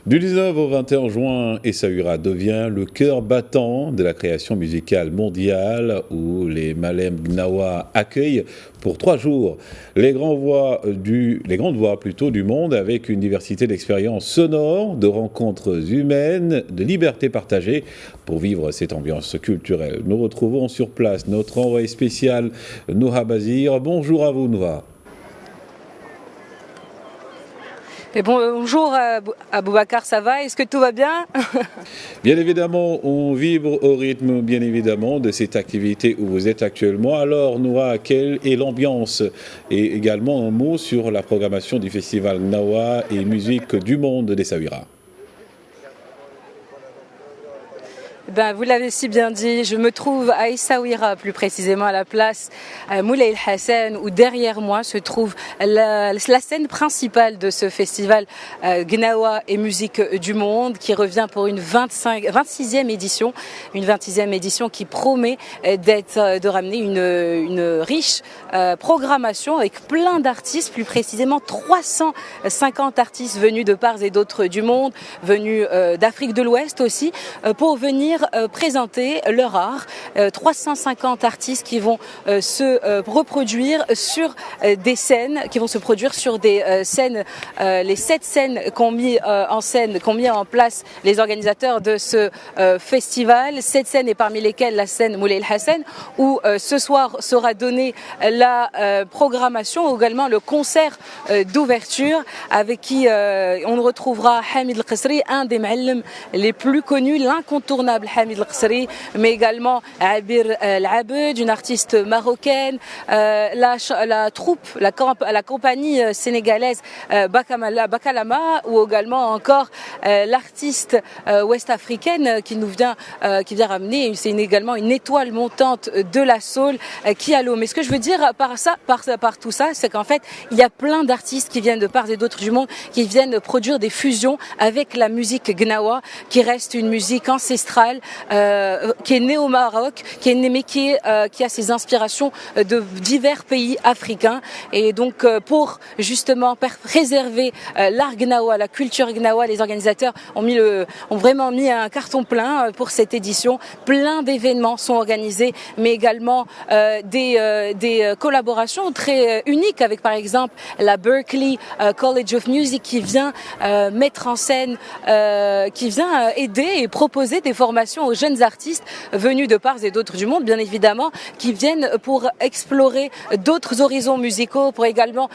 Du 19 au 21 juin, Essaouira devient le cœur battant de la création musicale mondiale où les Malem Gnawa accueillent pour 3 jours les grandes voix du monde avec une diversité d'expériences sonores, de rencontres humaines, de libertés partagées pour vivre cette ambiance culturelle. Nous retrouvons sur place notre envoyé spécial Noha Bazir. Bonjour à vous Noha. Et bonjour Aboubacar, ça va? Est-ce que tout va bien? Bien évidemment, on vibre au rythme, bien évidemment, de cette activité où vous êtes actuellement. Alors, Noha, quelle est l'ambiance? Et également un mot sur la programmation du festival Gnawa et musique du monde d'Essaouira. Vous l'avez si bien dit, je me trouve à Essaouira, plus précisément à la place Moulay El Hassan, où derrière moi se trouve la scène principale de ce festival Gnawa et musique du monde, qui revient pour une 26e édition, une 26e édition qui promet de ramener une riche programmation avec plein d'artistes, plus précisément 350 artistes venus de part et d'autre du monde, venus d'Afrique de l'Ouest aussi, pour venir présenter leur art. 350 artistes qui vont se reproduire sur des scènes, qui vont se produire sur des scènes, les 7 scènes qu'ont mis en place les organisateurs de ce festival. 7 scènes et parmi lesquelles la scène Moulay El Hassan, où ce soir sera donnée la programmation, ou également le concert d'ouverture avec qui on retrouvera Hamid El Qasri, un des Ma'allem les plus connus, l'incontournable Hamid El Qasri, mais également Abir El Abed, une artiste marocaine, la troupe, la compagnie sénégalaise Bakalama, ou également encore l'artiste ouest-africaine qui vient ramener, c'est également une étoile montante de la soul qui a l'eau. Mais ce que je veux dire par tout ça, c'est qu'en fait, il y a plein d'artistes qui viennent de part et d'autre du monde, qui viennent produire des fusions avec la musique Gnawa, qui reste une musique ancestrale, qui est née au Maroc, qui a ses inspirations de divers pays africains. Et donc, pour justement préserver l'art Gnawa, la culture Gnawa, les organisateurs ont vraiment mis un carton plein pour cette édition. Plein d'événements sont organisés, mais également des collaborations très uniques avec, par exemple, la Berklee College of Music qui vient mettre en scène, qui vient aider et proposer des formations aux jeunes artistes venus de part et d'autre du monde, bien évidemment, qui viennent pour explorer d'autres horizons musicaux, pour également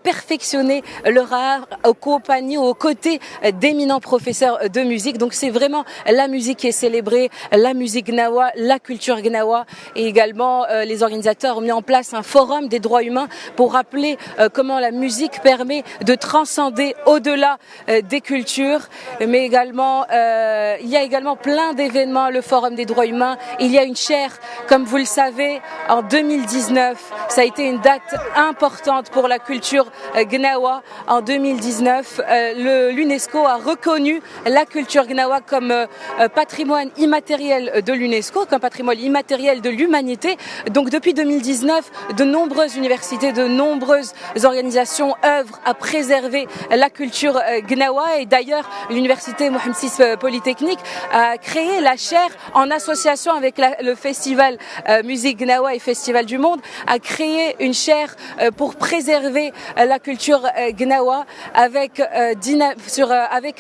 perfectionner leur art aux côtés d'éminents professeurs de musique. Donc c'est vraiment la musique qui est célébrée, la musique Gnawa, la culture Gnawa, et également les organisateurs ont mis en place un forum des droits humains pour rappeler comment la musique permet de transcender au-delà des cultures, mais également il y a également plein d'événements, le Forum des droits humains. Il y a une chaire, comme vous le savez, en 2019. Ça a été une date importante pour la culture Gnawa. En 2019, l'UNESCO a reconnu la culture Gnawa comme patrimoine immatériel de l'UNESCO, comme patrimoine immatériel de l'humanité. Donc depuis 2019, de nombreuses universités, de nombreuses organisations œuvrent à préserver la culture Gnawa. Et d'ailleurs, l'université Mohamed VI Polytechnique a créé la chaire en association avec le festival Musique Gnawa et Festival du Monde, a créé une chaire pour préserver la culture Gnawa avec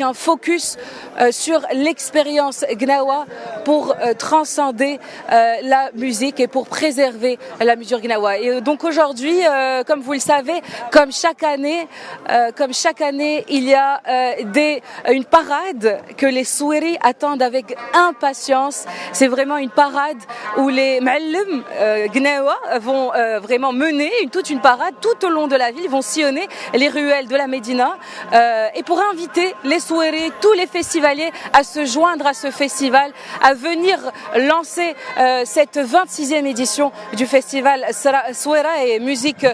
un focus sur l'expérience Gnawa pour transcender la musique et pour préserver la musique Gnawa. Et donc aujourd'hui, comme vous le savez, comme chaque année, il y a une parade que les Souéris attendent avec impatience. C'est vraiment une parade où les Ma'allem Gnawa vont vraiment mener toute une parade tout au long de la ville. Ils vont sillonner les ruelles de la Médina et pour inviter les Souéris, tous les festivaliers à se joindre à ce festival, à venir lancer cette 26e édition du festival Souéra et musique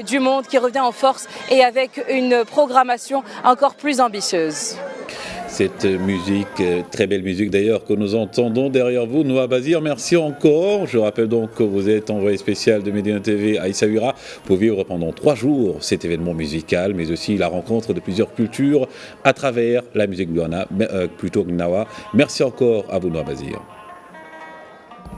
du monde qui revient en force et avec une programmation encore plus ambitieuse. cette musique, très belle musique d'ailleurs que nous entendons derrière vous. Noa Bazir, merci encore. Je rappelle donc que vous êtes envoyé spécial de Médina TV à Essaouira pour vivre pendant 3 jours cet événement musical, mais aussi la rencontre de plusieurs cultures à travers la musique Gnawa. Merci encore à vous, Noa Bazir.